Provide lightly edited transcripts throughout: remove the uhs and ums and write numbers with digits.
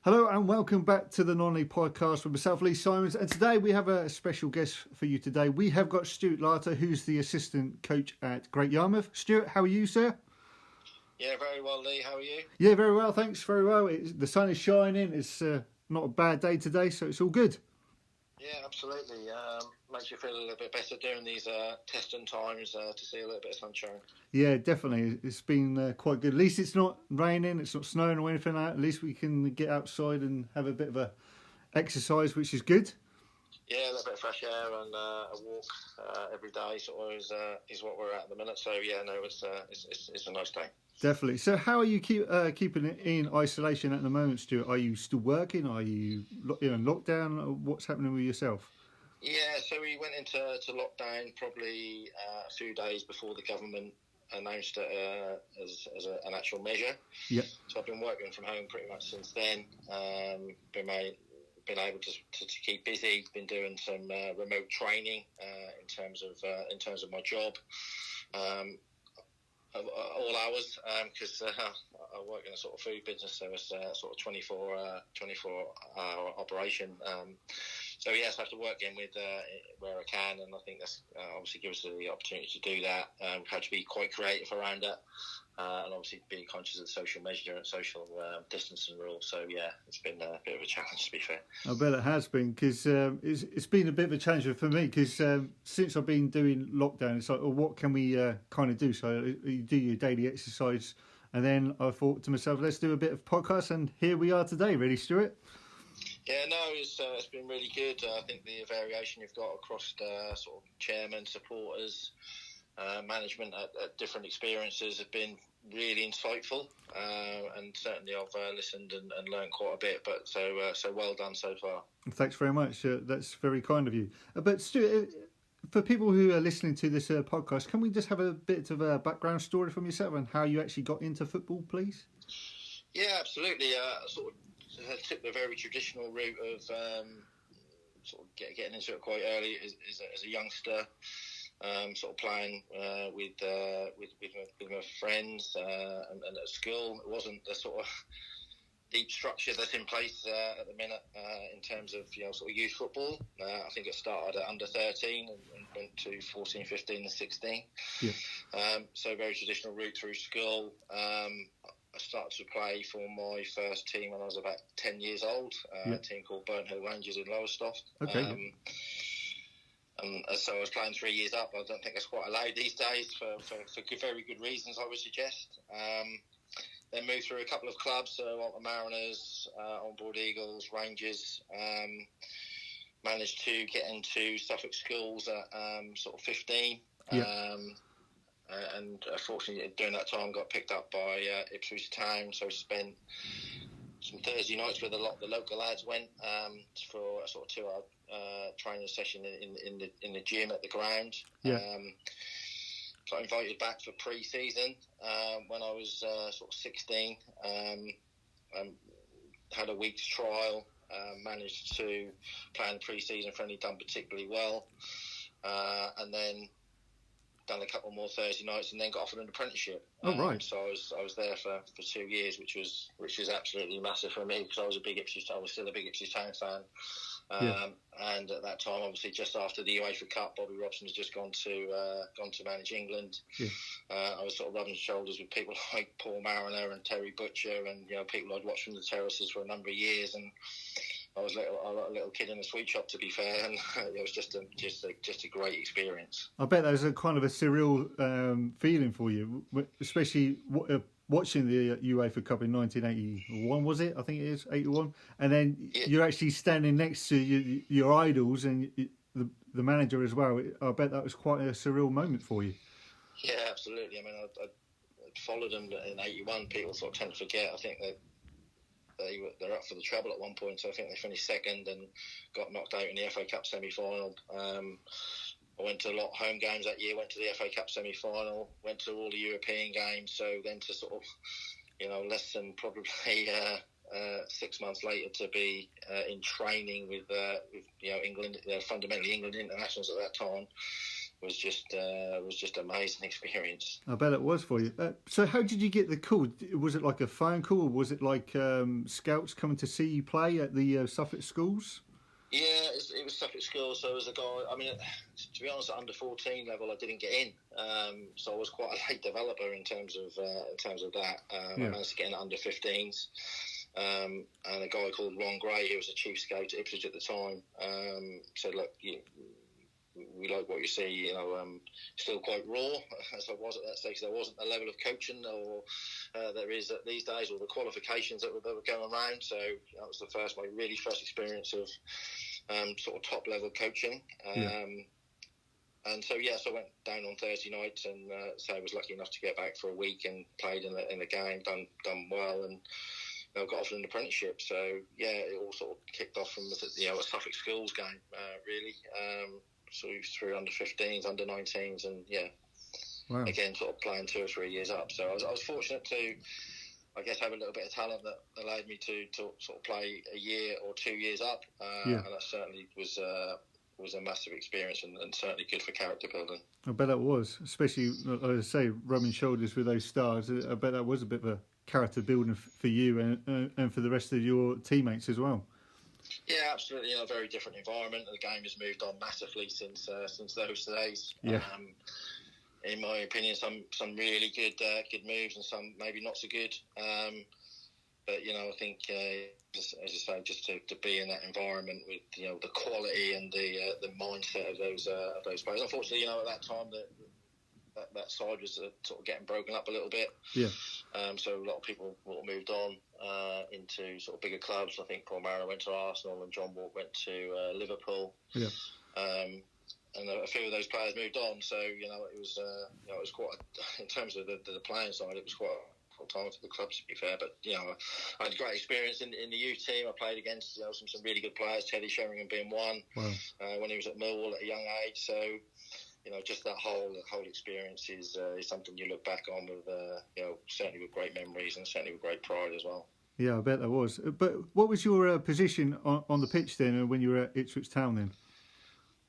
Hello and welcome back to the Non-League Podcast with myself, Lee Simons. And today we have a special guest for you today. We have got Stewart Larter, who's the assistant coach at Great Yarmouth. Stewart, how are you, sir? Yeah, very well, Lee. How are you? Yeah, very well, thanks. Very well. The sun is shining. It's not a bad day today, so it's all good. Yeah, absolutely. Makes you feel a little bit better during these testing times to see a little bit of sunshine. Yeah, definitely. It's been quite good. At least it's not raining, it's not snowing or anything like that. At least we can get outside and have a bit of a exercise, which is good. Yeah, a little bit of fresh air and a walk every day sort of is what we're at the minute. So yeah, no, it's a nice day. Definitely. So how are you keeping it in isolation at the moment, Stuart? Are you still working? Are you in lockdown? What's happening with yourself? Yeah, so we went into lockdown probably a few days before the government announced it as an actual measure. Yeah. So I've been working from home pretty much since then. Been able to keep busy. Been doing some remote training in terms of my job. All hours because I work in a sort of food business, so it's sort of 24-hour operation. So yes, I have to work in with where I can, and I think that's obviously gives us the opportunity to do that. We've had to be quite creative around it, and obviously being conscious of the social measure and social distancing rules. So yeah, it's been a bit of a challenge, to be fair. I bet it has been, because it's been a bit of a challenge for me, because since I've been doing lockdown, it's like, well, what can we kind of do? So you do your daily exercise, and then I thought to myself, let's do a bit of podcast, and here we are today, really, Stuart. Yeah, no, it's been really good. I think the variation you've got across the sort of chairmen, supporters, management at different experiences have been really insightful, and certainly I've listened and learned quite a bit. But so well done so far. Thanks very much. That's very kind of you. But Stuart, for people who are listening to this podcast, can we just have a bit of a background story from yourself and how you actually got into football, please? Yeah, absolutely. Sort of took the very traditional route of sort of getting into it quite early as a youngster. Sort of playing with my friends and at school. It wasn't the sort of deep structure that's in place at the minute in terms of sort of youth football. I think it started at under 13 and went to 14, 15 and 16. Yeah. So very traditional route through school. I started to play for my first team when I was about 10 years old, a team called Burnhill Rangers in Lowestoft. Okay. And so I was playing 3 years up. I don't think that's quite allowed these days for very good reasons, I would suggest. Then moved through a couple of clubs, so Alton Mariners, Onboard Eagles, Rangers. Managed to get into Suffolk schools at sort of 15. Yeah. And fortunately, during that time, got picked up by Ipswich Town. So spent some Thursday nights where the local lads went for a sort of 2-hour training session in the gym at the ground. Yeah. Got invited back for pre-season when I was sort of 16. Had a week's trial. Managed to play in the pre-season friendly, done particularly well, and then done a couple more Thursday nights, and then got offered an apprenticeship. Oh, right. So I was there for 2 years, which was absolutely massive for me because I was still a big Ipswich Town fan. And at that time, obviously, just after the UEFA Cup, Bobby Robson has just gone to manage England. Yeah. I was sort of rubbing shoulders with people like Paul Mariner and Terry Butcher, and people I'd watched from the terraces for a number of years, and I was a little kid in a sweet shop, to be fair, and it was just a great experience. I bet that was a kind of a surreal feeling for you, especially watching the UEFA Cup in 1981, was it? I think it is 81, and then you're actually standing next to your idols and the manager as well. I bet that was quite a surreal moment for you. Yeah, absolutely. I mean, I followed them in 81. People sort of tend to forget. I think that they're up for the treble at one point, so I think they finished second and got knocked out in the FA Cup semi-final. I went to a lot of home games that year, went to the FA Cup semi-final, went to all the European games, so then to sort of, less than probably 6 months later to be in training with England, fundamentally England internationals at that time, was just amazing experience. I bet it was for you. So how did you get the call? Was it like a phone call, or was it like scouts coming to see you play at the Suffolk schools? Yeah, it was Suffolk schools. So as a guy, I mean, to be honest, at under 14 level, I didn't get in. So I was quite a late developer in terms of that. I managed to get in at under 15s. And a guy called Ron Gray, who was the chief scout at Ipswich at the time, said, "Look, we like what you see, still quite raw as I was at that stage. There wasn't the level of coaching or there is these days, or the qualifications that were going around. So that was my really first experience of sort of top level coaching. And so so I went down on Thursday nights, and so I was lucky enough to get back for a week and played in the game, done well, and got offered an apprenticeship. So it all sort of kicked off from a Suffolk schools game, really. So through under 15s, under 19s, and wow. Again, sort of playing 2 or 3 years up. So I was fortunate to, I guess, have a little bit of talent that allowed me to sort of play a year or 2 years up, and that certainly was a massive experience and certainly good for character building. I bet that was, especially, like I say, rubbing shoulders with those stars. I bet that was a bit of a character building for you and for the rest of your teammates as well. Yeah, absolutely. A very different environment. The game has moved on massively since those days. Yeah. In my opinion, some really good moves and some maybe not so good. But I think, as you say, just to be in that environment with the quality and the mindset of those players. Unfortunately, at that time that side was sort of getting broken up a little bit. Yeah. So a lot of people moved on into sort of bigger clubs. I think Paul Mariner went to Arsenal and John Walk went to Liverpool. Yeah. And a few of those players moved on. So it was quite in terms of the playing side, it was quite a time for the club, to be fair. But I had a great experience in the youth team. I played against some really good players. Teddy Sheringham being one. Wow. When he was at Millwall at a young age. So. Just that whole experience is something you look back on with, certainly with great memories and certainly with great pride as well. Yeah, I bet that was. But what was your position on the pitch then, when you were at Ipswich Town then?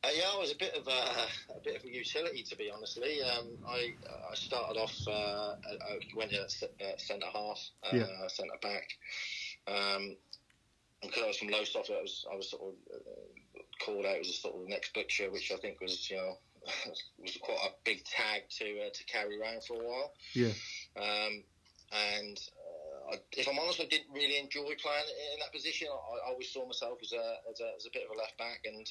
I was a bit of a utility, to be honestly. I started off. I went in at centre half, centre back. Because I was from Lowestoft, I was sort of called out as a sort of next butcher, which I think was was quite a big tag to carry around for a while. Yeah. And if I'm honest, I didn't really enjoy playing in that position. I always saw myself as a bit of a left back, and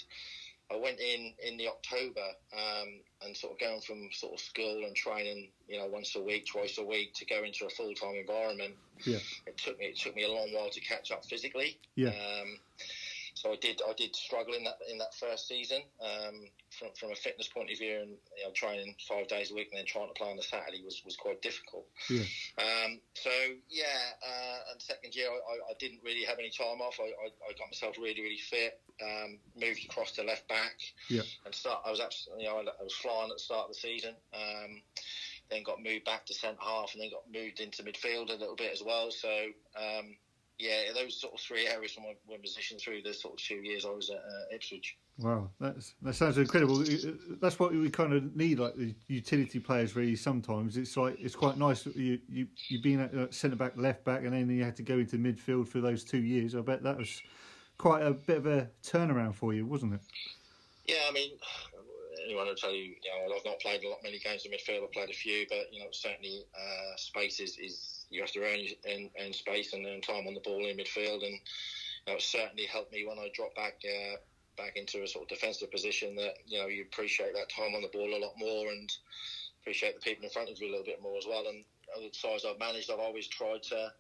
I went in the October and sort of going from sort of school and training, once a week, twice a week, to go into a full-time environment. Yeah. It took me a long while to catch up physically. Yeah. So I did struggle in that first season from a fitness point of view, and training 5 days a week and then trying to play on the Saturday was quite difficult. Yeah. And second year I didn't really have any time off. I got myself really, really fit. Moved across to left back. Yeah. And I was flying at the start of the season. Then got moved back to centre half, and then got moved into midfield a little bit as well. So. Those sort of 3 areas from my position through the sort of 2 years I was at Ipswich. Wow, that sounds incredible. That's what we kind of need, like the utility players. Really, sometimes it's quite nice. You being at centre back, left back, and then you had to go into midfield for those 2 years. I bet that was quite a bit of a turnaround for you, wasn't it? Yeah, I mean, anyone will tell you, I've not played many games in midfield. I've played a few, but certainly space is you have to earn space and earn time on the ball in midfield, and it certainly helped me when I dropped back into a sort of defensive position. That you appreciate that time on the ball a lot more, and appreciate the people in front of you a little bit more as well. And the size I've managed, I've always tried to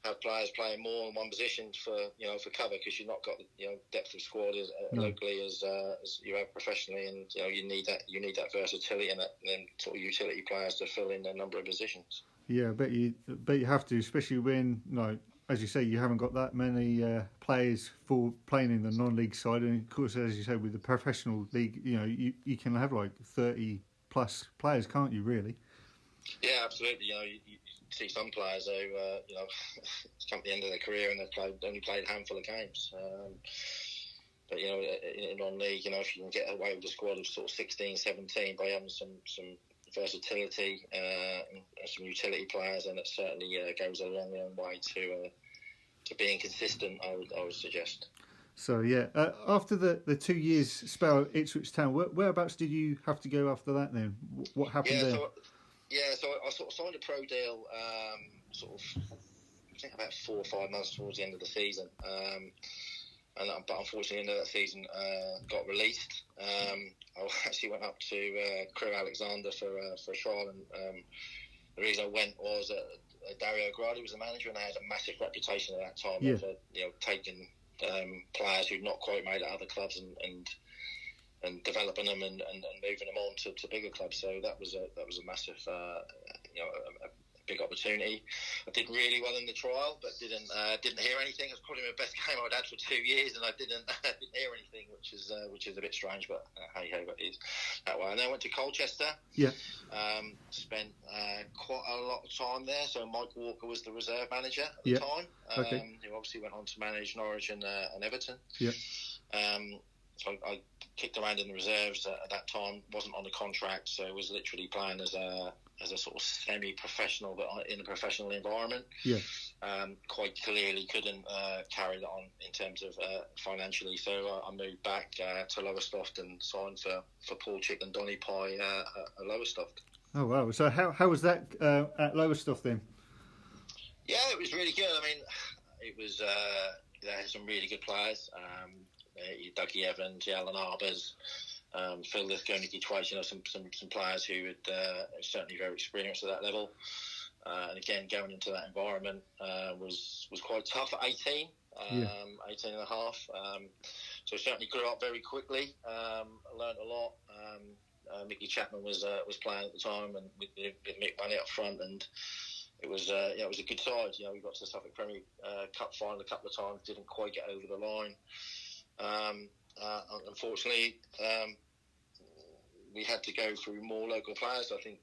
have players playing more in one position for cover, because you've not got the depth of squad locally as you have professionally, and you need that versatility and then sort of utility players to fill in a number of positions. Yeah, I bet you have to, especially when, as you say, you haven't got that many players for playing in the non-league side, and of course, as you say, with the professional league, you can have like 30 plus players, can't you? Really? Yeah, absolutely. You see some players who come at the end of their career and they've only played a handful of games. but in non-league, if you can get away with a squad of sort of 16, 17 by having some versatility and some utility players, and it certainly goes a long way to being consistent. I would suggest. So yeah, after the 2 years spell at Ipswich Town, whereabouts did you have to go after that? Then what happened there? So I sort of signed a pro deal, I think about 4 or 5 months towards the end of the season. But unfortunately, at the end of that season, got released. I actually went up to Crewe Alexander for a trial, and the reason I went was Dario Gradi was the manager, and they had a massive reputation at that time of taking players who'd not quite made it at other clubs and developing them and moving them on to bigger clubs. So that was a massive a big opportunity. I did really well in the trial, but didn't hear anything. It was probably my best game I'd had for 2 years, and I didn't hear anything, which is a bit strange, but hey ho, it is that way. And then I went to Colchester. Yeah. Spent quite a lot of time there. So Mike Walker was the reserve manager at the time. Who obviously went on to manage Norwich and Everton. Yeah. So I kicked around in the reserves at that time. Wasn't on a contract, so was literally playing as a sort of semi-professional, but in a professional environment. Yeah. Quite clearly couldn't carry that on in terms of financially. So I moved back to Lowestoft and signed for Paul Chick and Donny Pye at Lowestoft. Oh wow! So how was that at Lowestoft then? Yeah, it was really good. I mean, it was they had some really good players. Dougie Evans, Alan Arbers, Phil Lithgow, Nicky Twice, some players who were certainly very experienced at that level. And again, going into that environment was quite tough at 18, 18 and a half. So certainly grew up very quickly, learned a lot. Mickey Chapman was playing at the time, and with Mick Money up front, and it was a good side. We got to the Suffolk Premier Cup final a couple of times, didn't quite get over the line. Unfortunately, we had to go through more local players. I think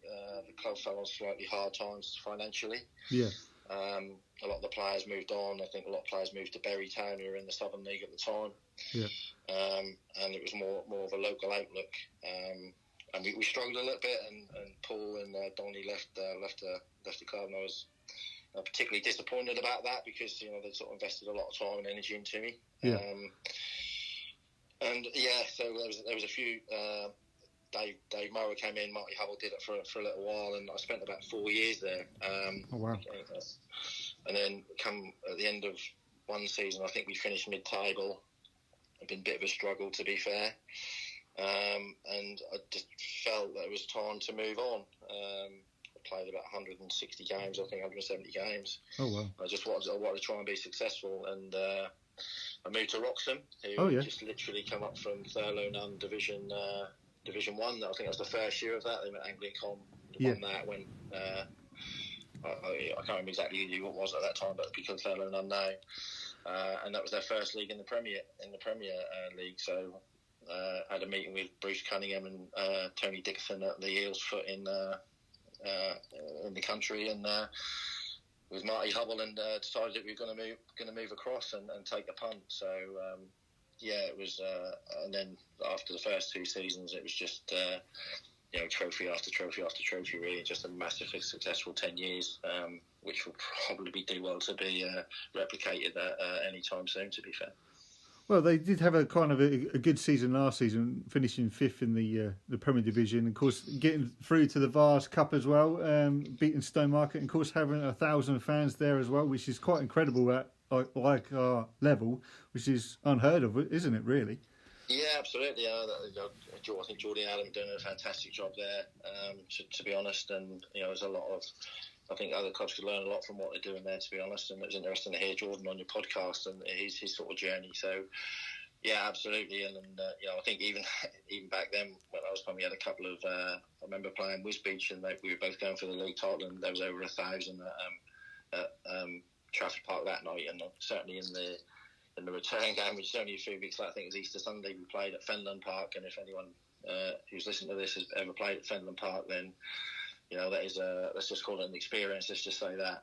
the club fell on slightly hard times financially. Yeah. A lot of the players moved on. I think a lot of players moved to Bury Town, who were in the Southern League at the time. Yeah. And it was more of a local outlook. And we struggled a little bit. And Paul and Donny left the club, and I was particularly disappointed about that because they sort of invested a lot of time and energy into me. Yeah. So there was a few. Dave Morrow came in, Marty Hubble did it for a little while, and I spent about 4 years there. Oh wow! And then come at the end of one season, I think we finished mid-table. It's been a bit of a struggle, to be fair, and I just felt that it was time to move on. I played about 160 games, I think 170 games. Oh wow! I wanted to try and be successful, and I moved to Wroxham, who just literally come up from Thurlow Nunn Division 1. I think that was the first year of that. They went Anglicom, won that. Went I can't remember exactly who it was at that time, but it's become Thurlow Nunn now, and that was their first league in the Premier League. So I had a meeting with Bruce Cunningham and Tony Dickinson at the Eels Foot in the country, and with Marty Hubble, and decided that we were going to move across and take a punt. So it was, and then after the first 2 seasons, it was just trophy after trophy after trophy. Really, just a massively successful 10 years, which will probably do well to be replicated any time soon. To be fair. Well, they did have a kind of a good season last season, finishing 5th in the Premier Division. Of course, getting through to the Vars Cup as well, beating Stowmarket, and of course having 1,000 fans there as well, which is quite incredible at like our level, which is unheard of, isn't it? Really? Yeah, absolutely. I think Geordie and Adam are doing a fantastic job there, to be honest. And there's a lot of. I think other clubs could learn a lot from what they're doing there, to be honest. And it was interesting to hear Jordan on your podcast and his sort of journey. So, yeah, absolutely. And I think even back then, when I was probably had a couple of, I remember playing Wisbech, and we were both going for the league title, and there was over 1,000 at Trafford Park that night. And certainly in the return game, which is only a few weeks later, I think it was Easter Sunday, we played at Fenland Park. And if anyone who's listening to this has ever played at Fenland Park, then that is let's just call it an experience. Let's just say that.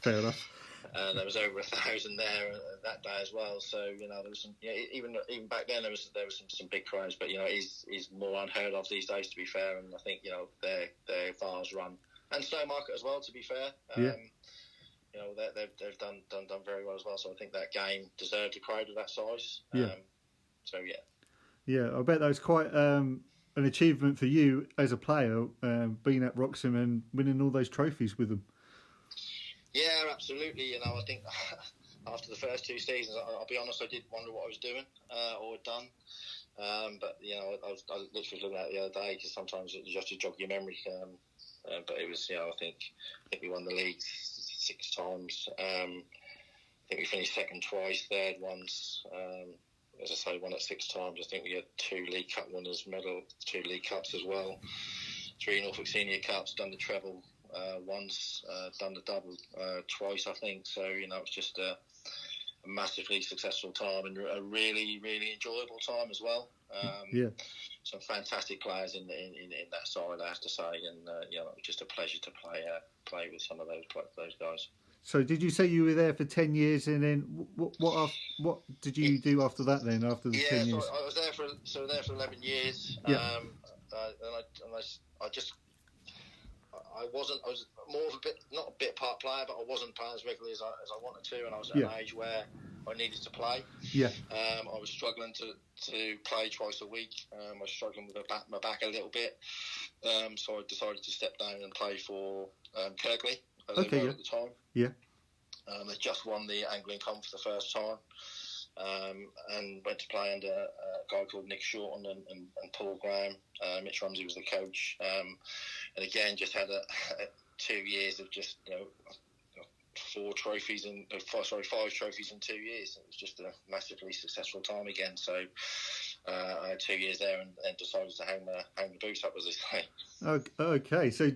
Fair enough. and there was over 1,000 there that day as well. So there was some, even back then there was some big crowds, but he's more unheard of these days, to be fair. And I think their VARs run, and Snowmarket as well, to be fair. They've done very well as well. So I think that game deserved a crowd of that size. Yeah, I bet that was quite an achievement for you as a player, being at Wroxham and winning all those trophies with them. Yeah, absolutely. I think after the first 2 seasons, I'll be honest, I did wonder what I was doing or had done. But I literally looking at it the other day, because sometimes you have to jog your memory. But it was, I think we won the league 6 times. I think we finished second twice, third once. As I say, won it 6 times. I think we had 2 League Cup winners' medal, 2 League Cups as well, 3 Norfolk Senior Cups, done the treble once, done the double twice, I think. So, it was just a massively successful time and a really, really enjoyable time as well. Some fantastic players in that side, I have to say, and it was just a pleasure to play with some of those guys. So, did you say you were there for 10 years, and then what did you do after that? Then after the 10 years, I was there for 11 years. Yeah. I was more of not a bit part player, but I wasn't playing as regularly as I wanted to, and I was at an age where I needed to play. Yeah. I was struggling to play twice a week. I was struggling with my back a little bit, so I decided to step down and play for Kirkley at the time. Yeah. They just won the Anglian Comp for the first time, and went to play under a guy called Nick Shorten and Paul Graham. Mitch Rumsey was the coach, and again just had 2 years of just 5 trophies in 2 years. It was just a massively successful time again. So I had 2 years there and decided to hang the boots up, as they say. Okay, so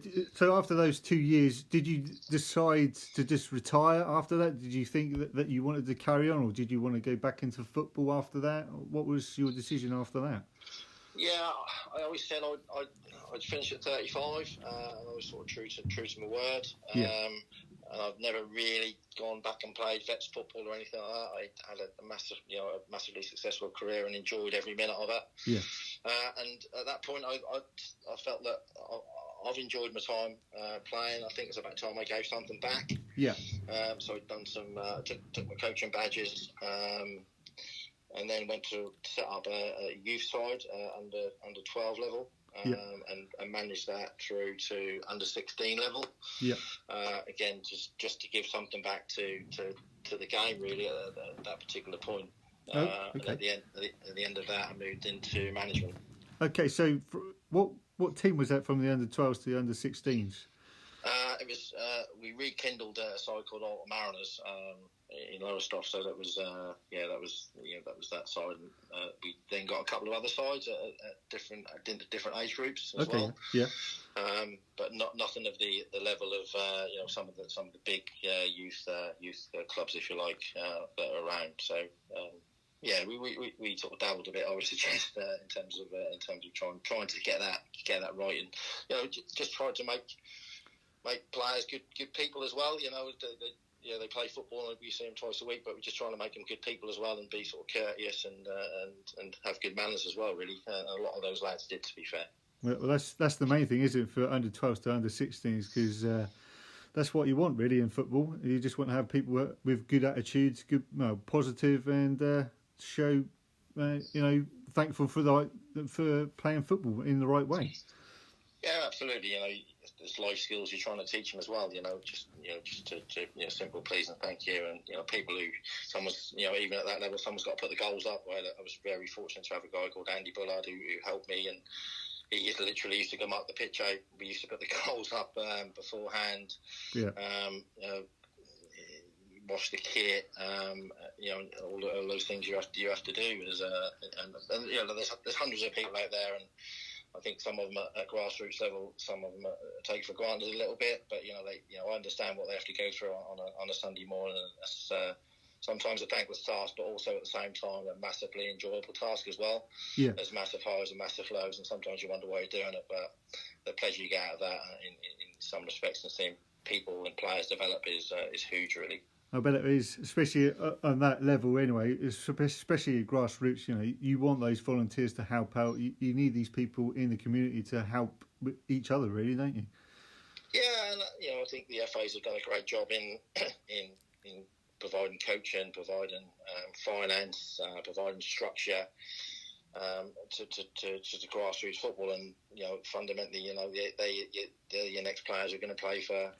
after those 2 years, did you decide to just retire after that? Did you think that you wanted to carry on, or did you want to go back into football after that? What was your decision after that? Yeah, I always said I'd finish at 35. I was sort of true to my word. And I've never really gone back and played vets football or anything like that. I had a massively successful career and enjoyed every minute of it. Yeah. And at that point, I felt that I've enjoyed my time playing. I think it's about time I gave something back. Yeah. So I'd done some, took my coaching badges, and then went to set up a youth side under 12 level. And manage that through to under 16 level. Yeah. Again, just to give something back to the game, really, at that particular point. And at the end of that, I moved into management. Okay, so what team was that, from the under 12s to the under 16s? It was we rekindled a side called Alton Mariners in Lowestoft, so that was that side. We then got a couple of other sides at different age groups as well. Yeah. But nothing of the level of some of the big youth clubs, if you like, that are around. So we sort of dabbled a bit, I would suggest, in terms of trying to get that right, and just tried to make players good people as well. They play football and we see them twice a week, but we're just trying to make them good people as well and be sort of courteous and have good manners as well, really. A lot of those lads did, to be fair. Well, that's the main thing, isn't it, for under 12s to under 16s, because that's what you want, really, in football. You just want to have people with good attitudes, good, positive, and show, thankful for playing football in the right way. Yeah, absolutely. There's life skills you're trying to teach them as well. Just to simple please and thank you, and people who someone's even at that level, someone's got to put the goals up. Well, I was very fortunate to have a guy called Andy Bullard who helped me, and he literally used to come up the pitch. We used to put the goals up beforehand. Yeah. Wash the kit. All those things you have to do. There's hundreds of people out there, and I think some of them at grassroots level, some of them take for granted a little bit, but I understand what they have to go through on a Sunday morning. And it's sometimes a thankless task, but also at the same time a massively enjoyable task as well. Yeah. There's massive highs and massive lows, and sometimes you wonder why you're doing it, but the pleasure you get out of that, in some respects, and seeing people and players develop is huge, really. I bet it is, especially on that level anyway, especially grassroots. You know, you want those volunteers to help out. You need these people in the community to help each other, really, don't you? Yeah, and I think the FAs have done a great job in in providing coaching, providing finance, providing structure to grassroots football, and fundamentally, they're your next players who are going to play for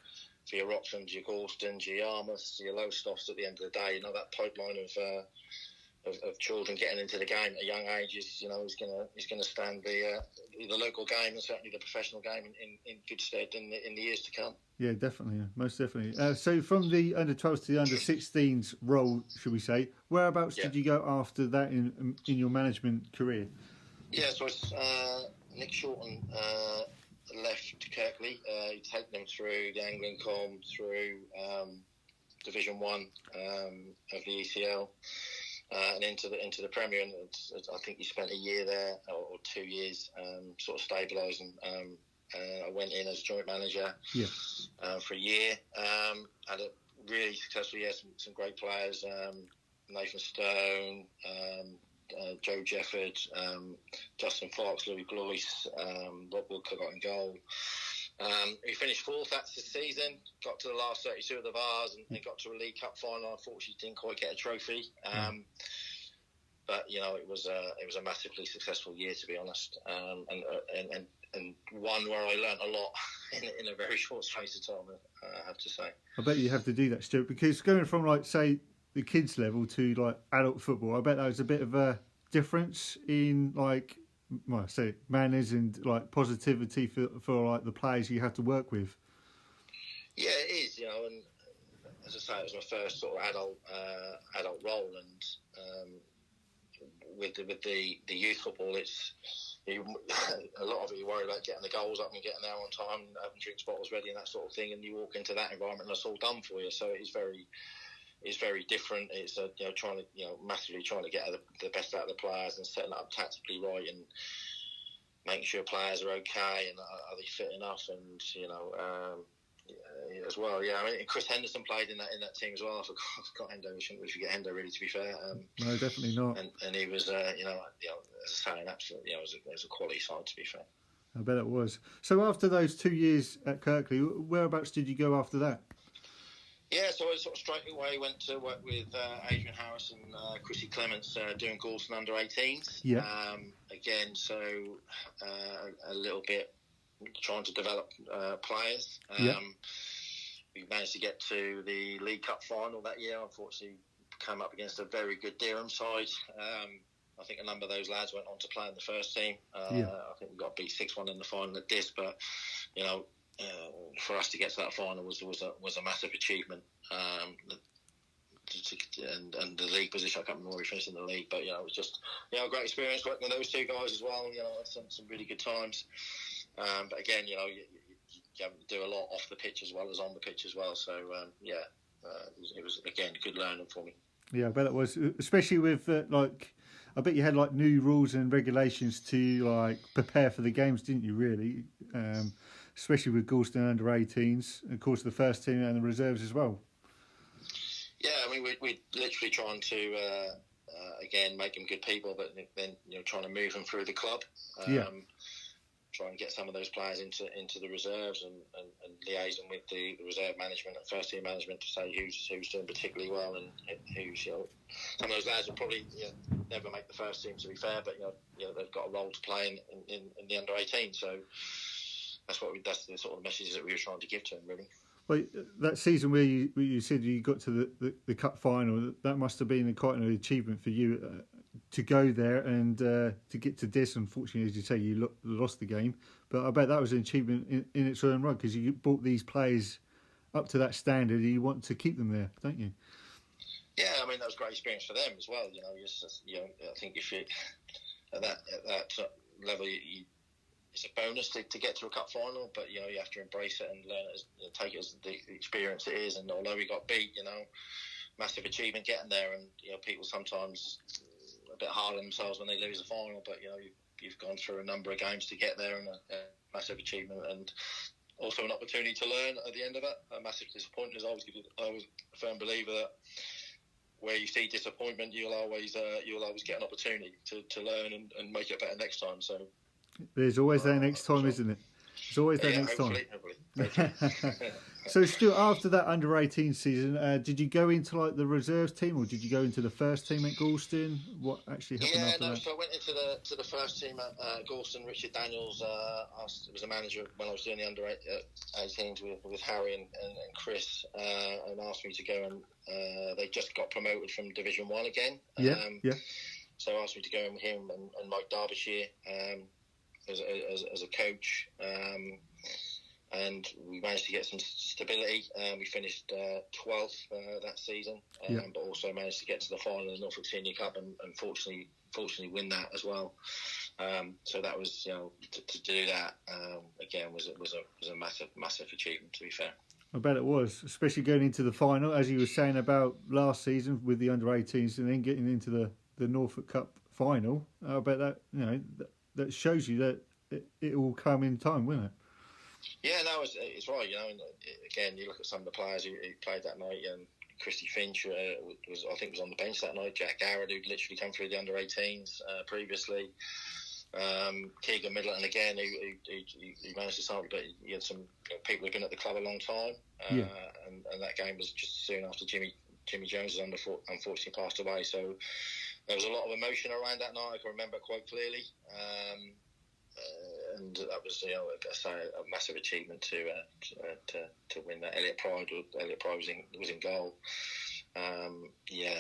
your Roxhams, your Gorstons, your Yarmouths, your Lowestoffs. At the end of the day, that pipeline of children getting into the game at a young age is going to stand the local game and certainly the professional game in good stead in the years to come. Yeah, definitely, most definitely. So from the under-12s to the under-16s role, should we say, whereabouts did you go after that in your management career? Yeah, so it's Nick Shorten left Kirkley. He'd taken them through the Anglian Com, through Division 1 of the ECL. And into the Premier, and I think he spent a year there or 2 years, sort of stabilising. I went in as joint manager for a year. Had a really successful year. Some great players: Nathan Stone, Joe Jefford, Justin Fox, Louis Blois, Rob Woodcock got in goal. We finished fourth that season, got to the last 32 of the Vars and got to a League Cup final. Unfortunately, didn't quite get a trophy. But it was a massively successful year, to be honest, and one where I learnt a lot in a very short space of time, I have to say. I bet you have to do that, Stuart, because going from say the kids level to adult football, I bet that was a bit of a difference in manners and positivity for the players you have to work with. Yeah, it is, and as I say, it was my first sort of adult role, and with the youth football, it's a lot of it. You worry about getting the goals up and getting there on time, having drinks bottles ready, and that sort of thing. And you walk into that environment, and it's all done for you. So it's very different. It's massively trying to get the best out of the players and setting it up tactically right and making sure players are okay and are they fit enough, and as well. Yeah, I mean, Chris Henderson played in that team as well. I forgot Hendo. We shouldn't forget Hendo, really, to be fair. No, definitely not. And he was, as I say, absolutely, it was a quality side, to be fair. I bet it was. So after those 2 years at Kirkley, whereabouts did you go after that? Yeah, so I sort of straight away went to work with Adrian Harris and Chrissy Clements doing Gorson under-18s. Yeah. Again, so a little bit trying to develop players. We managed to get to the League Cup final that year. Unfortunately, came up against a very good Dereham side. I think a number of those lads went on to play in the first team. I think we got beat 6-1 in the final at Dis, but for us to get to that final was a massive achievement. And the league position, I can't remember where we finished in the league, but it was just a great experience working with those two guys as well. Some really good times. But again, you have to do a lot off the pitch as well as on the pitch as well. So it was again good learning for me. Yeah, I bet it was, especially with I bet you had new rules and regulations to prepare for the games, didn't you? Really, especially with Gorston under-18s, and of course the first team and the reserves as well. Yeah, I mean we're literally trying to again make them good people, but then trying to move them through the club. Try and get some of those players into the reserves and liaising with the reserve management and first team management to say who's doing particularly well and who's some of those lads will probably never make the first team, to be fair, but they've got a role to play in the under 18. So that's the sort of messages that we were trying to give to them, really. Well, that season where you said you got to the cup final, that must have been quite an achievement for you to go there and to get to this. Unfortunately, as you say, you lost the game, but I bet that was an achievement in its own right, because you brought these players up to that standard and you want to keep them there, don't you? Yeah, I mean that was a great experience for them as well. I think if you at that level, it's a bonus to get to a cup final, but you have to embrace it and learn it, take it as the experience it is. And although we got beat, massive achievement getting there, and people sometimes a bit hard on themselves when they lose a final, but you've gone through a number of games to get there, and a massive achievement, and also an opportunity to learn at the end of it. A massive disappointment. I was a firm believer that where you see disappointment, you'll always get an opportunity to learn and make it better next time. So there's always that next time, isn't it? There's always that next hopefully, time. Hopefully. So, Stuart, after that under-18 season, did you go into like the reserves team, or did you go into the first team at Galston? What actually happened after that? So I went into the first team at Galston. Richard Daniels was a manager when I was doing the under-18s with Harry and Chris, and asked me to go, and they just got promoted from Division 1 again. So asked me to go in with him and Mike Derbyshire as a coach. And we managed to get some stability. We finished 12th that season, but also managed to get to the final of the Norfolk Senior Cup and fortunately win that as well. So that was, to do that again was a massive achievement. To be fair, I bet it was, especially going into the final, as you were saying about last season with the under-18s, and then getting into the Norfolk Cup final. I bet that that shows you that it will come in time, won't it? Yeah, no, it's right. And again, you look at some of the players who played that night. Christy Finch was on the bench that night. Jack Garrett, who'd literally come through the under-18s previously. Keegan Middleton again, who managed to sample, but you had some people who'd been at the club a long time. And that game was just soon after Jimmy Jones was unfortunately passed away. So there was a lot of emotion around that night. I can remember quite clearly. And that was, a massive achievement to win that. Elliot Pride was in goal.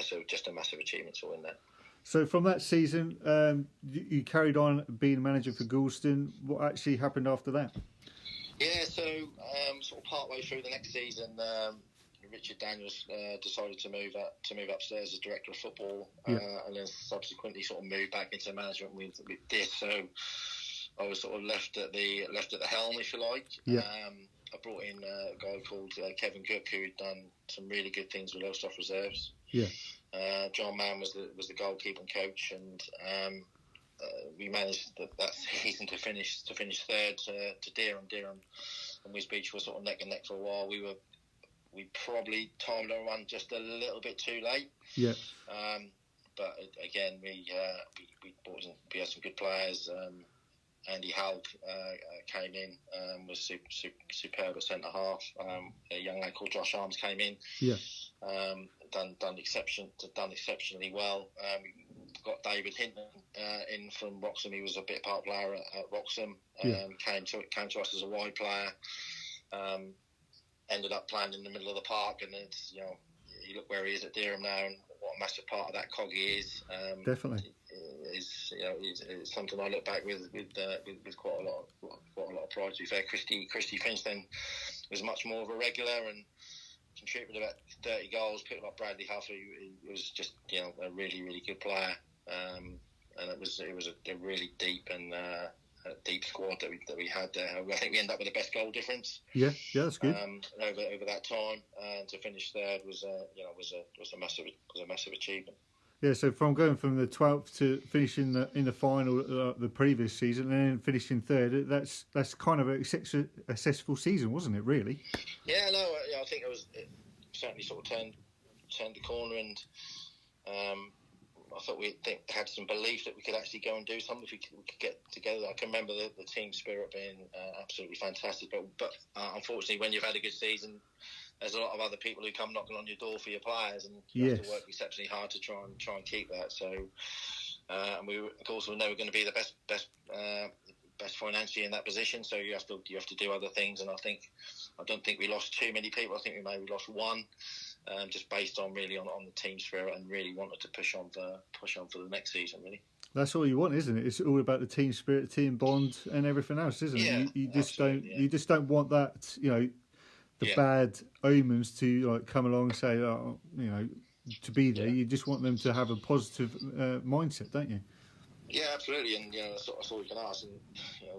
So just a massive achievement to win that. So from that season, you carried on being manager for Galston. What actually happened after that? Yeah, so sort of partway through the next season, Richard Daniels decided to move upstairs as director of football, and then subsequently sort of moved back into management with this. So I was sort of left at the helm, if you like. I brought in a guy called Kevin Cook, who had done some really good things with Lowestoft Reserves. John Mann was the goalkeeping coach, and we managed that season to finish third to Dereham. Dereham and Wisbech were sort of neck and neck for a while. We probably timed our run just a little bit too late. But again, we had some good players. Andy Halk came in, was superb at centre half. A young lad called Josh Arms came in, done exceptionally well. We got David Hinton in from Wroxham. He was a bit part player at Wroxham. Came to us as a wide player. Ended up playing in the middle of the park, and it's you look where he is at Dereham now, and what a massive part of that cog he is. Definitely. Is it's something I look back with quite a lot of pride. To be fair, Christy Finch then was much more of a regular and contributed about 30 goals. People like Bradley Huff, who was just a really really good player, and it was a really deep squad that we had there. I think we ended up with the best goal difference. Yeah, that's good. Over that time, and to finish third was a massive achievement. Yeah, so from going from the 12th to finishing in the final the previous season and then finishing third, that's kind of a successful season, wasn't it? Really? Yeah, no, I think it certainly sort of turned the corner, and I thought we had some belief that we could actually go and do something if we could get together. I can remember the team spirit being absolutely fantastic, but unfortunately, when you've had a good season, there's a lot of other people who come knocking on your door for your players, and you have to work exceptionally hard to try and keep that. So, and we of course were never going to be the best financially in that position. So you have to do other things, and I don't think we lost too many people. I think we maybe lost one, just based on the team spirit, and really wanted to push on for the next season. Really, that's all you want, isn't it? It's all about the team spirit, team bond, and everything else, isn't it? You just don't want that, the bad omens to come along and say, to be there. You just want them to have a positive mindset, don't you? Yeah, absolutely, and that's all we can ask, and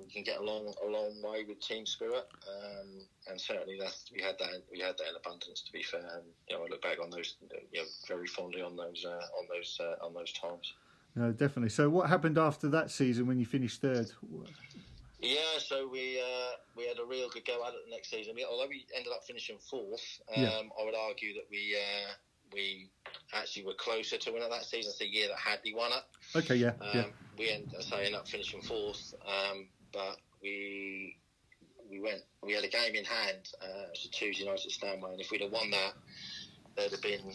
we can get a long way with team spirit, and certainly we had that in abundance. To be fair, and I look back on those, very fondly on those times. No, definitely. So, what happened after that season when you finished third? Yeah, so we had a real good go at it the next season. Although we ended up finishing fourth, I would argue that we actually were closer to winning that season. It's the year that Hadley won it. Okay, yeah. We ended up finishing fourth, but we had a game in hand. It was a Tuesday night at Stanway, and if we'd have won that, there'd have been,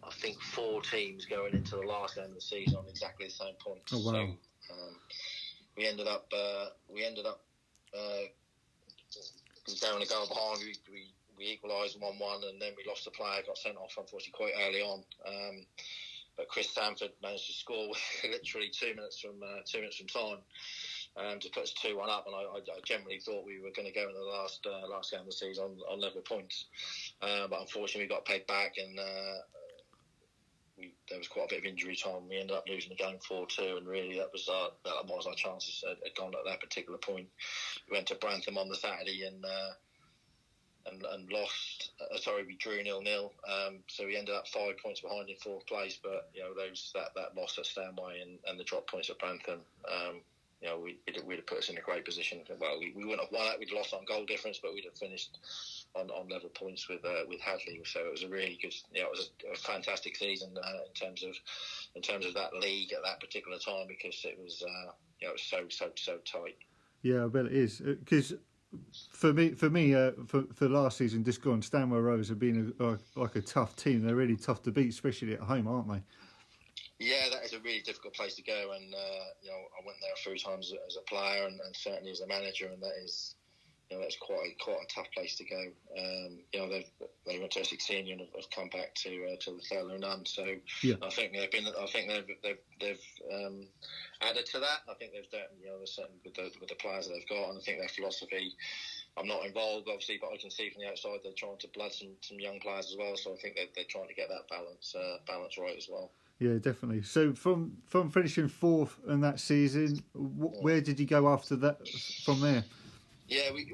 I think, 4 teams going into the last game of the season on exactly the same points. Oh wow! So, we ended up down a goal behind. We equalised 1-1, and then we lost a player, got sent off unfortunately quite early on. But Chris Sanford managed to score literally 2 minutes from time. To put us 2-1 up, and I generally thought we were going to go in the last game of the season on level points, but unfortunately we got pegged back, and there was quite a bit of injury time. We ended up losing the game 4-2, and really that was our chances had gone at that particular point. We went to Brantham on the Saturday and lost. We drew 0-0. So we ended up 5 points behind in 4th place, but that loss at Stanway and the drop points at Brantham. We'd have put us in a great position. Well, we wouldn't have won it. We'd lost on goal difference, but we'd have finished on level points with Hadley. So it was a really good. It was a fantastic season in terms of that league at that particular time, because it was it was so tight. Yeah, I bet it is, because for last season just gone, Stanway Rovers have been like a tough team. They're really tough to beat, especially at home, aren't they? Yeah, that is a really difficult place to go, and I went there a few times as a player and certainly as a manager, and that's quite a tough place to go. They went to a 16 and have come back to the third and none. So yeah. I think they've added to that. I think they've done, certainly with the players that they've got, and I think their philosophy. I'm not involved, obviously, but I can see from the outside they're trying to blood some young players as well. So I think they're trying to get that balance right as well. Yeah, definitely. So from finishing 4th in that season, where did you go after that from there? Yeah, we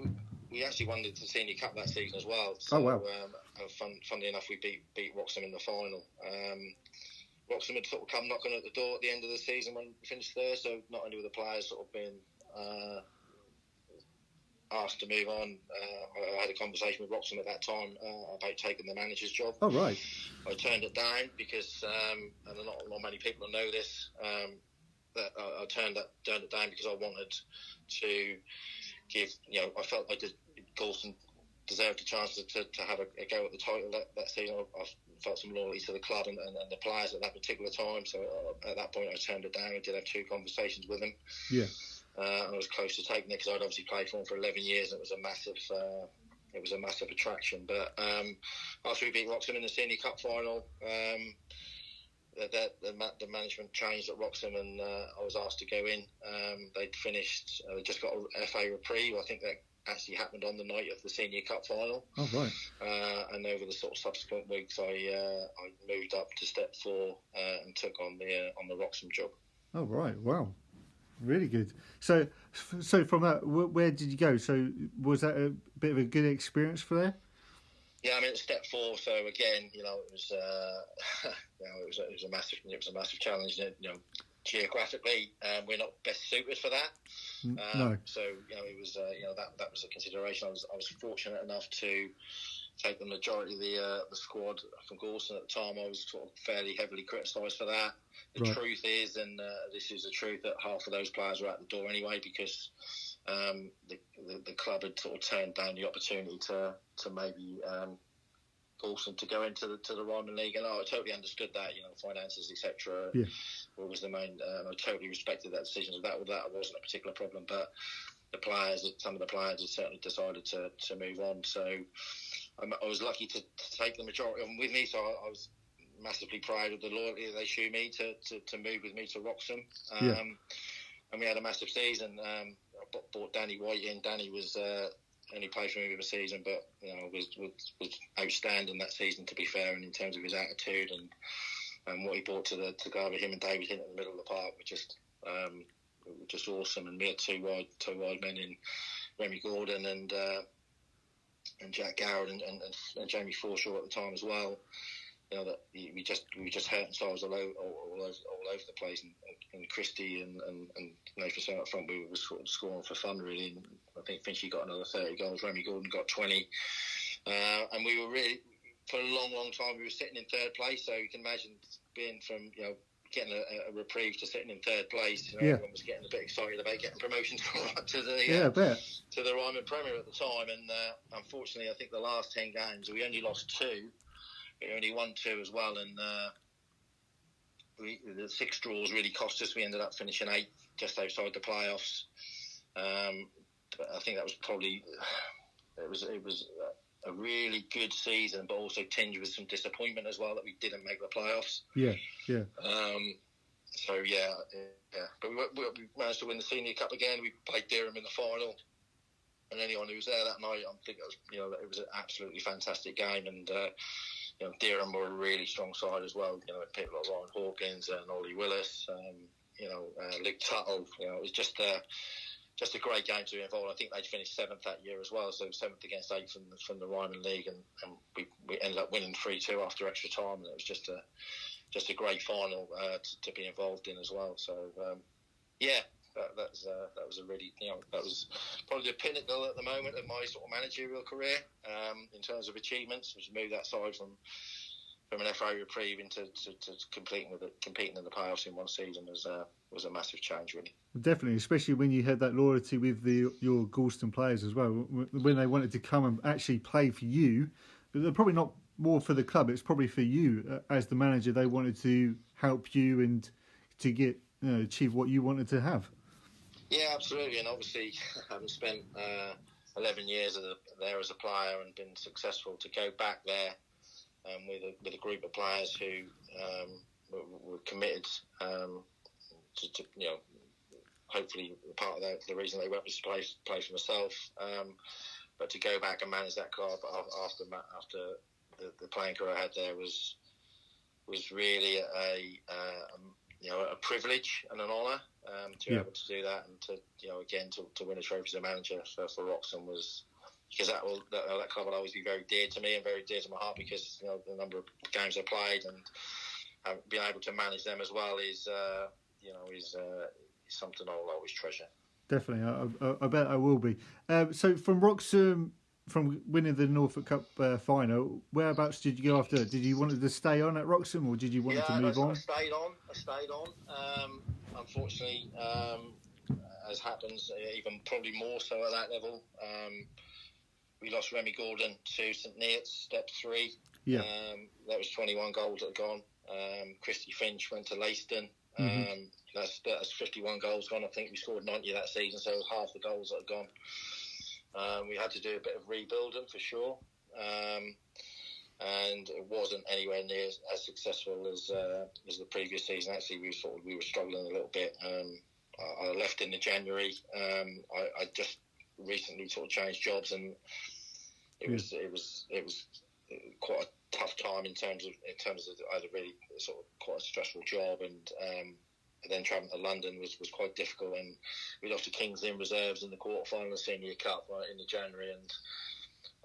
actually won the Senior Cup that season as well. So, oh wow! Funnily enough, we beat Wroxham in the final. Wroxham had sort of come knocking at the door at the end of the season when we finished there. So not only were the players sort of being asked to move on, I had a conversation with Wroxham at that time about taking the manager's job. Oh right! I turned it down because, and not many people know this, that I turned it down because I wanted to give. I felt like Goulston deserved a chance to have a go at the title that season. I felt some loyalty to the club and the players at that particular time. So at that point, I turned it down. I did have 2 conversations with them. Yeah. I was close to taking it because I'd obviously played for them for 11 years. And it was a massive attraction. But after we beat Wroxham in the Senior Cup final, the management changed at Wroxham, and I was asked to go in. They'd finished. They just got a FA reprieve. I think that actually happened on the night of the Senior Cup final. Oh right. And over the sort of subsequent weeks, I moved up to step 4 and took on the Wroxham job. Oh right! Wow. Really good. So from that, where did you go? So was that a bit of a good experience for there? Yeah, I mean, it's step 4. So again, it was it was a massive challenge. Geographically, we're not best suited for that. No. So it was that was a consideration. I was fortunate enough to take the majority of the squad from Goulston at the time. I was sort of fairly heavily criticised for that. The truth is, and this is the truth, that half of those players were at the door anyway because the club had sort of turned down the opportunity to maybe Goulston to go into the Ryman League, and I totally understood that. Finances, etc. Yeah. Was the main. I totally respected that decision. So that wasn't a particular problem, but some of the players had certainly decided to move on. So I was lucky to take the majority of them with me. So I was massively proud of the loyalty that they showed me to move with me to Wroxham. And we had a massive season. I brought Danny White in. Danny was only played for me with a season, but was outstanding that season, to be fair, and in terms of his attitude and what he brought to go over him and David Hint in the middle of the park were just awesome. And we had two wide men in Remy Gordon and Jack Goward and Jamie Forshaw at the time as well. that we just hurt ourselves all over the place, and Christie and Nathan up front, we were sort of scoring for fun really. And I think Finchy got another 30 goals. Remy Gordon got 20, and we were really, for a long time we were sitting in third place. So you can imagine being from getting a reprieve to sitting in third place. Everyone was getting a bit excited about getting promotion to the Ryman Premier at the time. And unfortunately, I think the last 10 games we only lost 2. We only won 2 as well, and the 6 draws really cost us. We ended up finishing 8th, just outside the playoffs. But I think that was probably it was a really good season, but also tinged with some disappointment as well that we didn't make the playoffs. Yeah. So but we managed to win the Senior Cup again. We played Dereham in the final, and anyone who was there that night, I think it was an absolutely fantastic game. And Dereham were a really strong side as well. People like Ryan Hawkins and Ollie Willis, Luke Tuttle. It was just a great game to be involved. I think they'd finished 7th that year as well, so 7th against 8th from the Ryman League, and we ended up winning 3-2 after extra time, and it was just a great final to be involved in as well. So that was a really that was probably the pinnacle at the moment of my sort of managerial career in terms of achievements, which moved that side from an FA reprieve into competing in the playoffs in one season was a massive change, really. Definitely, especially when you had that loyalty with your Galston players as well, when they wanted to come and actually play for you. But they're probably not more for the club; it's probably for you as the manager. They wanted to help you and to get achieve what you wanted to have. Yeah, absolutely, and obviously, having spent 11 years there as a player and been successful, to go back there with a group of players who were committed to hopefully part of the reason they went was to play for myself, but to go back and manage that club after the playing career I had there was really a privilege and an honour to be able to do that, and to win a trophy as a manager for Wroxham was, because that club will always be very dear to me and very dear to my heart, because the number of games I played and being able to manage them as well is something I'll always treasure. Definitely, I bet I will be. So from Wroxham, from winning the Norfolk Cup final, whereabouts did you go after? Did you want to stay on at Wroxham, or did you want to move on? I stayed on. Unfortunately, as happens, even probably more so at that level, we lost Remy Gordon to St Neots, step 3. Yeah. That was 21 goals that had gone. Christy Finch went to Leiston. That's 51 goals gone. I think we scored 90 that season, so half the goals that had gone. We had to do a bit of rebuilding for sure, and it wasn't anywhere near as successful as the previous season. Actually, we were struggling a little bit. I left in the January. I just recently sort of changed jobs, and it was quite a tough time in terms of I had a really sort of quite a stressful job, and then travelling to London was quite difficult, and we lost to Kings Lynn reserves in the quarter-final of the Senior Cup in the January, and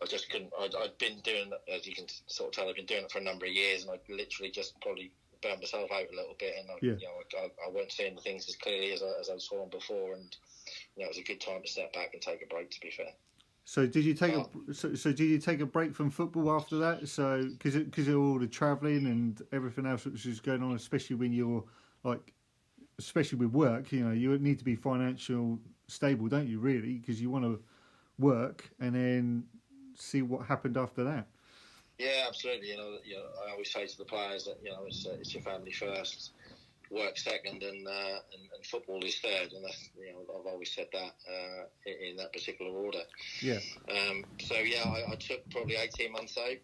I just couldn't. I'd been doing, as you can sort of tell, I've been doing it for a number of years, and I literally just probably burned myself out a little bit, and I weren't seeing the things as clearly as I saw them before, and it was a good time to step back and take a break, to be fair. So did you take did you take a break from football after that? So because of all the travelling and everything else which was going on, especially when you're especially with work, you need to be financial stable, don't you? Really, because you want to work and then see what happened after that. Yeah, absolutely. I always say to the players that it's your family first, work second, and football is third, and that's I've always said that in that particular order. Yeah. I took probably 18 months out,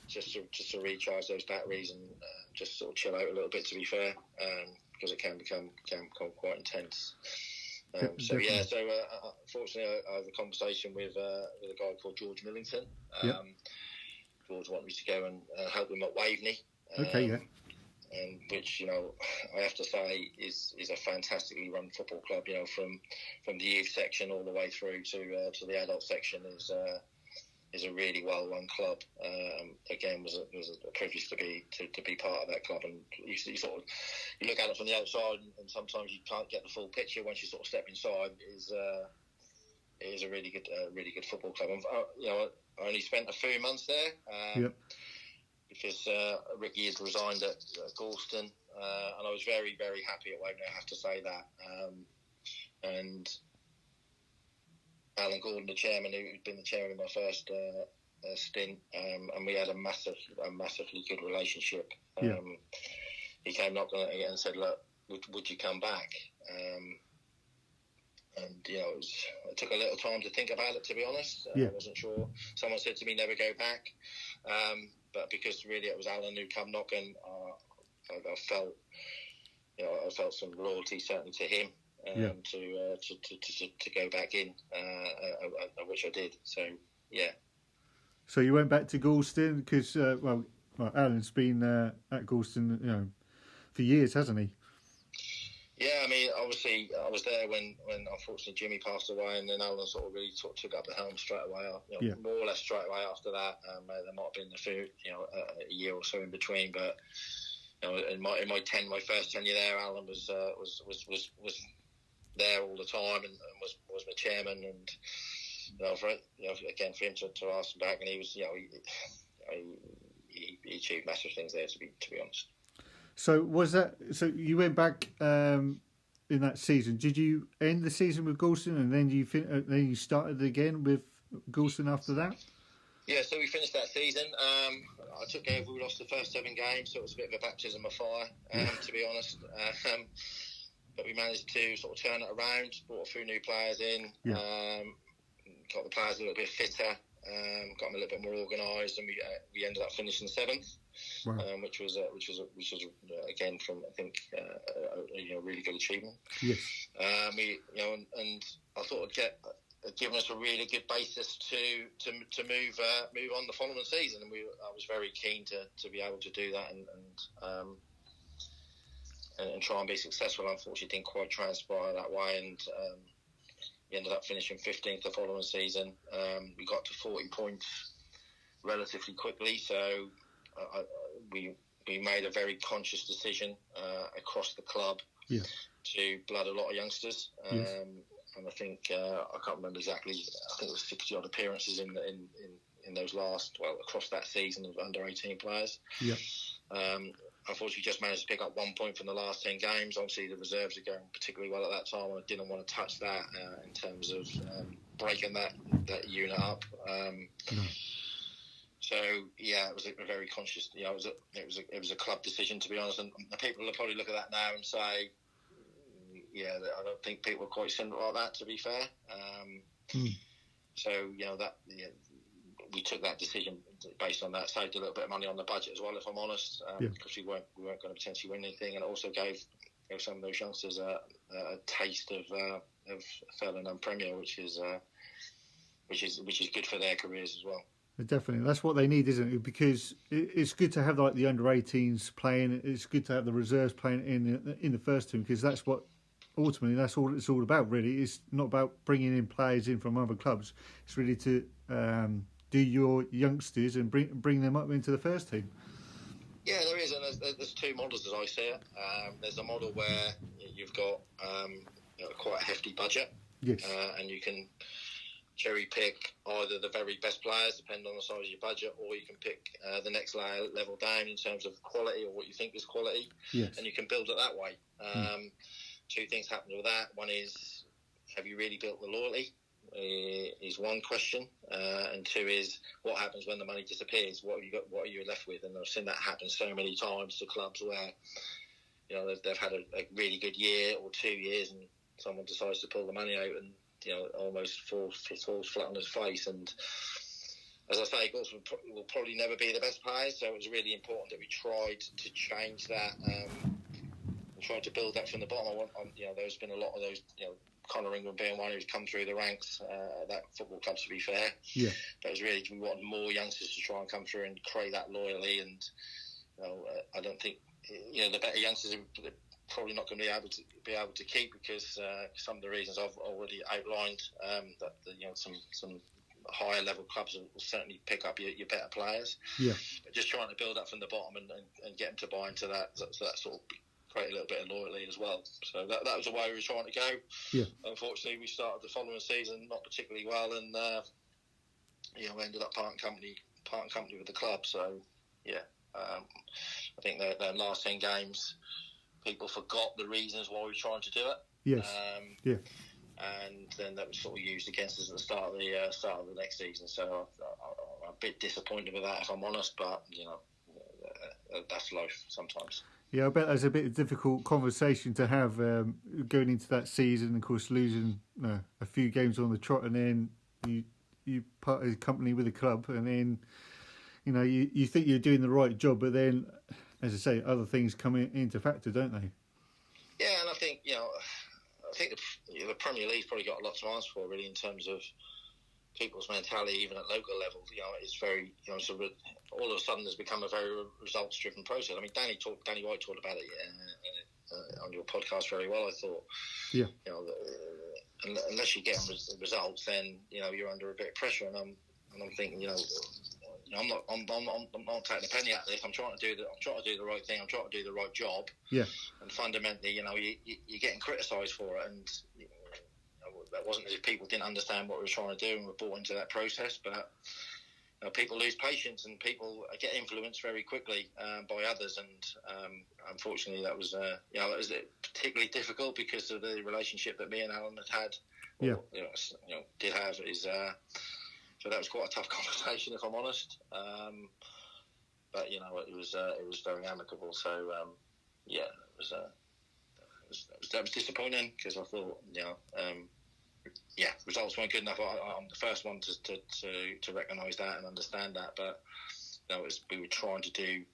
just to recharge those batteries and just sort of chill out a little bit. To be fair, because it can become quite intense. Unfortunately, I have a conversation with a guy called George Millington. George wanted me to go and help him at Waveney. And which I have to say is a fantastically run football club. From the youth section all the way through to the adult section is is a really well-run club. Again, was a privilege to be part of that club. And you sort of look at it from the outside, and sometimes you can't get the full picture. Once you sort of step inside, it is a really good football club. And, I only spent a few months there because Ricky has resigned at Galston, and I was very, very happy at Waveney. I have to say that. And Alan Gordon, the chairman, who'd been the chairman in my first stint, and we had a massively good relationship. He came knocking on it and said, "Look, would you come back?" And it took a little time to think about it. To be honest, I wasn't sure. Someone said to me, "Never go back," but because really it was Alan who come knocking, I felt some loyalty certainly to him. To go back in, which I did. So, yeah. So you went back to Galston because, Alan's been at Galston, for years, hasn't he? Yeah, I mean, obviously, I was there when unfortunately Jimmy passed away, and then Alan sort of really took up the helm straight away. More or less straight away after that. There might have been a year or so in between, but in my first tenure there, Alan was there all the time and was my chairman, and again for him to ask him back, and he was he achieved massive things there, to be honest. So so you went back in that season? Did you end the season with Galston and then you started again with Galston after that? Yeah, so we finished that season. I took over. We lost the first 7 games, so it was a bit of a baptism of fire, to be honest. But we managed to sort of turn it around, brought a few new players in, got the players a little bit fitter, got them a little bit more organised, and we ended up finishing 7th, which was again from I think a really good achievement. Yes. And I thought it'd given us a really good basis to move on the following season, and I was very keen to be able to do that and try and be successful. Unfortunately, it didn't quite transpire that way, and we ended up finishing 15th the following season. We got to 40 points relatively quickly, so we made a very conscious decision across the club to blood a lot of youngsters. And I think I can't remember exactly. I think it was 60 odd appearances in those across that season of under 18 players. Yeah. Unfortunately, just managed to pick up 1 point from the last 10 games. Obviously, the reserves are going particularly well at that time, and I didn't want to touch that in terms of breaking that unit up. So yeah, it was a very conscious. It was a club decision, to be honest. And the people will probably look at that now and say, I don't think people were quite simple like that, to be fair. So we took that decision based on that. Saved a little bit of money on the budget as well, if I'm honest, because we weren't going to potentially win anything, and it also gave some of those youngsters a taste of third and Premier, which is good for their careers as well. Definitely, that's what they need, isn't it? Because it's good to have like the under-18s playing. It's good to have the reserves playing in the first team, because that's what ultimately that's all it's all about. Really, it's not about bringing in players in from other clubs. It's really to do your youngsters and bring them up into the first team. Yeah, there is, and there's 2 models as I see it. There's a model where you've got quite a hefty budget, and you can cherry pick either the very best players, depending on the size of your budget, or you can pick the next level down in terms of quality or what you think is quality, and you can build it that way. 2 things happen with that. One is, have you really built the loyalty? Is one question, and 2 is, what happens when the money disappears? What have you got? What are you left with? And I've seen that happen so many times to clubs where they've had a really good year or 2 years, and someone decides to pull the money out and almost falls flat on his face. And as I say, Gulls will probably never be the best players, so it was really important that we tried to change that and tried to build that from the bottom. There's been a lot of those, Conor Ingram being one who's come through the ranks at that football club, to be fair. Yeah. But it was really, we wanted more youngsters to try and come through and create that loyalty. And I don't think the better youngsters are probably not going to be able to keep, because some of the reasons I've already outlined. That some higher level clubs will certainly pick up your better players. Yeah. But just trying to build up from the bottom and get them to buy into that, so that sort of create a little bit of loyalty as well. So that was the way we were trying to go. Yeah. Unfortunately, we started the following season not particularly well, and we ended up parting company with the club. So yeah, I think their last 10 games, people forgot the reasons why we were trying to do it. Yes. And then that was sort of used against us at the start of the next season. So I'm a bit disappointed with that, if I'm honest. But that's life sometimes. Yeah, I bet that's a bit of a difficult conversation to have going into that season. Of course, losing a few games on the trot, and then you part of the company with the club, and then you think you're doing the right job, but then, as I say, other things come into factor, don't they? Yeah, and I think the Premier League's probably got a lot to answer for, really, in terms of people's mentality, even at local level. It's very, sort of, all of a sudden, has become a very results-driven process. I mean, Danny White talked about it on your podcast very well, I thought. Yeah. Unless you get results, then you're under a bit of pressure, and I'm thinking, I'm not taking a penny out of this. I'm trying to do the right thing. I'm trying to do the right job. Yeah. And fundamentally, you're getting criticised for it, and that wasn't as if people didn't understand what we were trying to do and were bought into that process. But people lose patience, and people get influenced very quickly by others. And unfortunately, that was particularly difficult because of the relationship that me and Alan had. Yeah. Did have is. So that was quite a tough conversation, if I'm honest. But it was very amicable. So that was disappointing, because I thought results weren't good enough. I'm the first one to recognise that and understand that. But we were trying to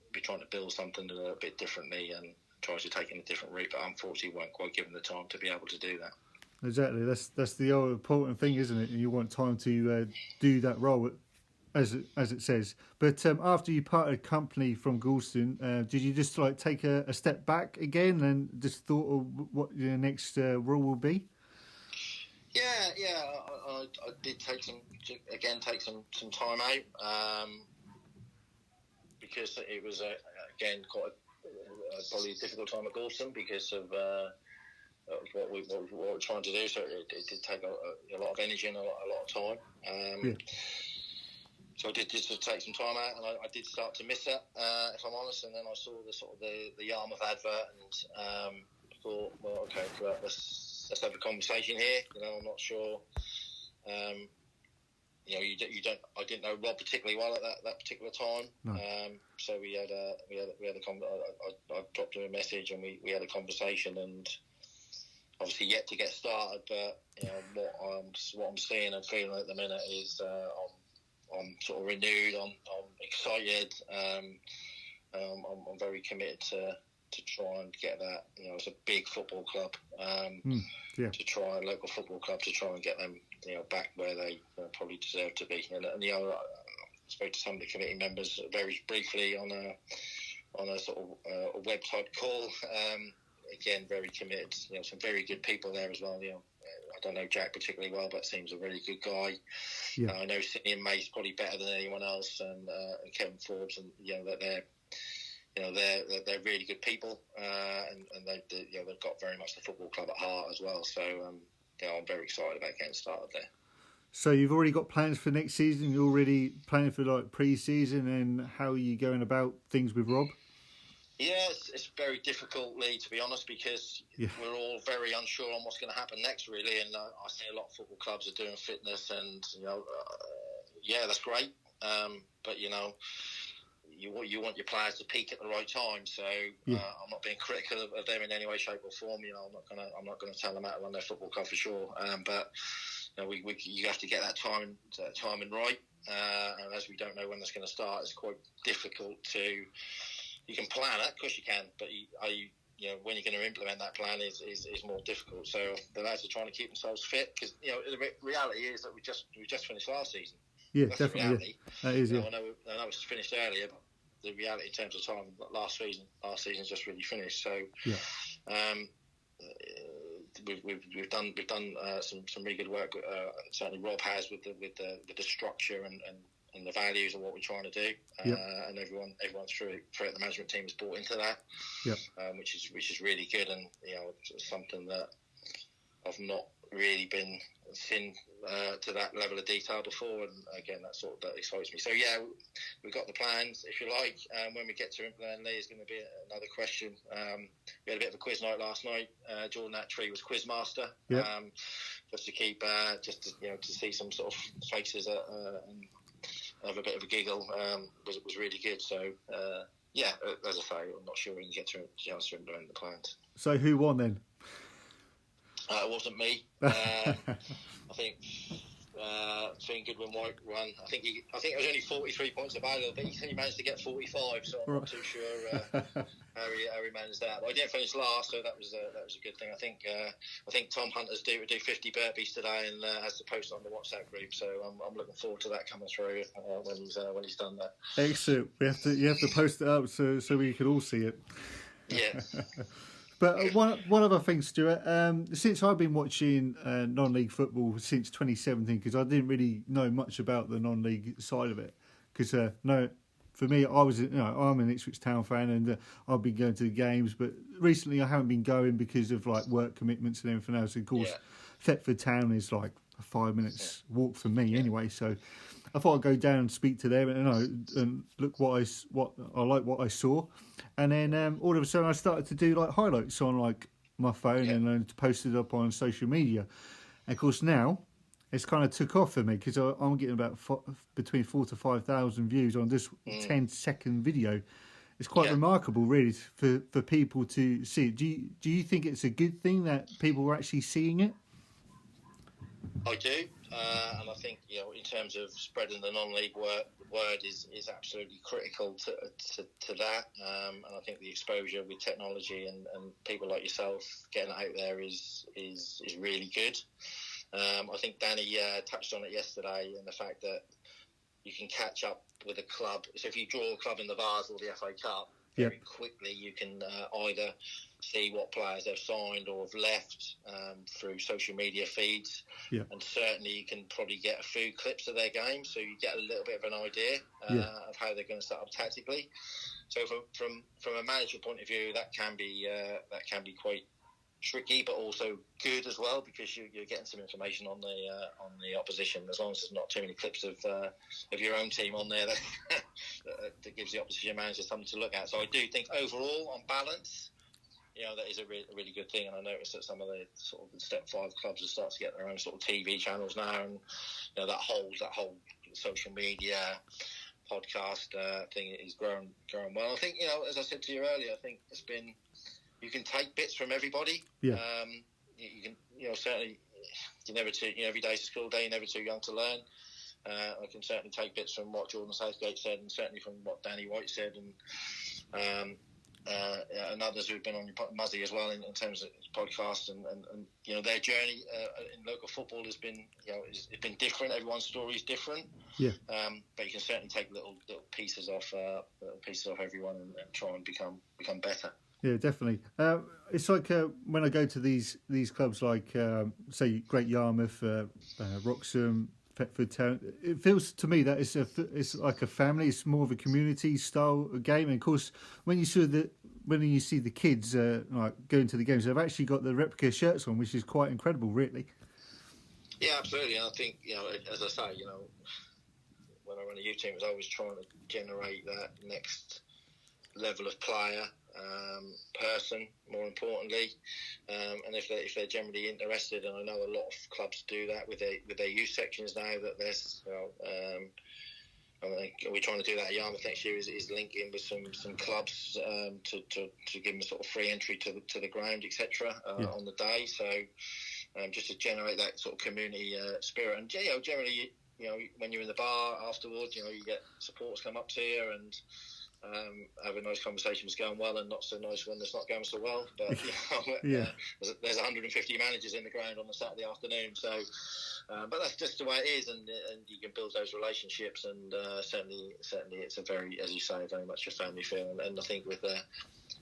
build something a little bit differently and try to take in a different route. But unfortunately, weren't quite given the time to be able to do that. Exactly. That's the old important thing, isn't it? And you want time to do that role, as it says. But after you parted company from Goulston, did you just take a step back again and just thought of what your next role will be? Yeah. I did take some time out because it was again quite probably a difficult time at Goulston because of. What we were trying to do, so it did take a lot of energy and a lot of time. So I did just take some time out, and I did start to miss it, if I'm honest. And then I saw the Yarmouth advert, and thought, well, okay, let's have a conversation here. I'm not sure. I didn't know Rob particularly well at that particular time. No. So we had I dropped him a message, and we had a conversation, and. Obviously yet to get started, but what I'm seeing and feeling at the minute is I'm sort of renewed. I'm excited. I'm very committed to try and get that. It's a big football club. To try a local football club to try and get them back where they probably deserve to be. And I spoke to some of the committee members very briefly on a sort of a website call. Again, very committed. Some very good people there as well. I don't know Jack particularly well, but seems a really good guy. Yeah. I know Ian May's probably better than anyone else, and Kevin Forbes, and that they're really good people, and they've got very much the football club at heart as well. So I'm very excited about getting started there. So you've already got plans for next season. You're already planning for pre-season, and how are you going about things with Rob? Yeah, it's very difficult, Lee, to be honest, because we're all very unsure on what's going to happen next, really. And I see a lot of football clubs are doing fitness, and that's great. But you want your players to peak at the right time. So I'm not being critical of them in any way, shape, or form. I'm not gonna tell them how to run their football club for sure. But you have to get that timing right. And as we don't know when that's going to start, it's quite difficult to. You can plan it, of course you can, but when you're going to implement that plan is more difficult. So the lads are trying to keep themselves fit, because the reality is that we just finished last season. Yeah, that's definitely. The reality. Yeah. That is. I know it was finished earlier, but the reality in terms of time, last season just really finished. So we've done some really good work. Certainly, Rob has with the structure and the values of what we're trying to do, and everyone throughout the management team has bought into that, which is really good, and it's something that I've not really been seen to that level of detail before, and again that excites me. So we've got the plans, if you like. When we get to implement, there's going to be another question. We had a bit of a quiz night last night. Jordan Attree was quiz master, just to keep to see some sort of faces and have a bit of a giggle was really good. So as I say, I'm not sure when you get to implement the plans. So who won then? It wasn't me. I think Finn Goodwin White won. I think it was only 43 points available, but he managed to get 45. So I'm not too sure how he managed that. But I didn't finish last, so that was a good thing. I think Tom Hunter's due to do 50 burpees today, and has to post on the WhatsApp group. So I'm looking forward to that coming through when he's done that. Excellent. You have to post it up so we can all see it. Yeah. But one other thing, Stuart, since I've been watching non-league football since 2017, because I didn't really know much about the non-league side of it, because for me, I'm an Ipswich Town fan, and I've been going to the games, but recently I haven't been going because of like work commitments and everything else. Of course, Thetford Town is like a 5 minutes walk for me anyway, so I thought I'd go down and speak to them and look what I saw, and then all of a sudden I started to do like highlights on like my phone and then post it up on social media. And of course now it's kind of took off for me because I'm getting about between 4,000 to 5,000 views on this 10-second video. It's quite remarkable, really, for people to see it. Do you think it's a good thing that people are actually seeing it? I do, and I think in terms of spreading the non-league word is absolutely critical to that. And I think the exposure with technology and people like yourself getting it out there is really good. I think Danny touched on it yesterday, and the fact that you can catch up with a club. So if you draw a club in the Vase or the FA Cup, very quickly you can either see what players they've signed or have left through social media feeds, and certainly you can probably get a few clips of their game, so you get a little bit of an idea of how they're going to set up tactically. So from a manager point of view, that can be quite tricky, but also good as well, because you're getting some information on the opposition, as long as there's not too many clips of your own team on there that gives the opposition manager something to look at. So I do think overall, on balance, that is a really good thing. And I noticed that some of the sort of Step 5 clubs have started to get their own sort of TV channels now, and that whole social media podcast thing is growing well. I think as I said to you earlier, I think you can take bits from everybody. You can certainly every day's a school day. You're never too young to learn. I can certainly take bits from what Jordan Southgate said, and certainly from what Danny White said, and others who've been on your Muzzy as well in terms of podcast, and their journey in local football has been it's been different. Everyone's story is different. But you can certainly take little pieces off everyone and try and become better. Yeah, definitely. It's like when I go to these clubs like, say, Great Yarmouth, Wroxham, Thetford Town. It feels to me that it's like a family. It's more of a community style game. And of course, when you see the kids like going to the games, they've actually got the replica shirts on, which is quite incredible, really. Yeah, absolutely. And I think as I say, when I run a youth team, I was always trying to generate that next level of player. Person, more importantly, and if they're generally interested, and I know a lot of clubs do that with their youth sections now, that there's we're trying to do that at Yarmouth next year, is link in with some clubs to give them a sort of free entry to the ground, etc. On the day, so just to generate that sort of community spirit. And generally when you're in the bar afterwards, you get supporters come up to you and have a nice conversation was going well, and not so nice when it's not going so well. But there's 150 managers in the ground on a Saturday afternoon, so but that's just the way it is, and you can build those relationships, and certainly it's a very, as you say, very much a family feel. And I think with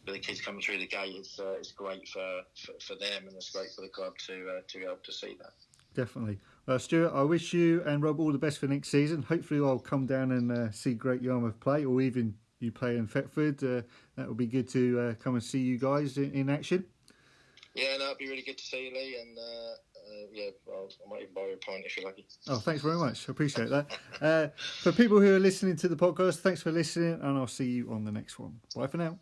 with the kids coming through the gate, it's great for them, and it's great for the club to be able to see that. Definitely. Stuart, I wish you and Rob all the best for next season. Hopefully I'll come down and see Great Yarmouth play, or even you play in Thetford. That would be good to come and see you guys in action. Yeah, no, it'd be really good to see you, Lee, and well, I might even borrow a pint if you're lucky. Oh, thanks very much. I appreciate that. For people who are listening to the podcast, thanks for listening, and I'll see you on the next one. Bye for now.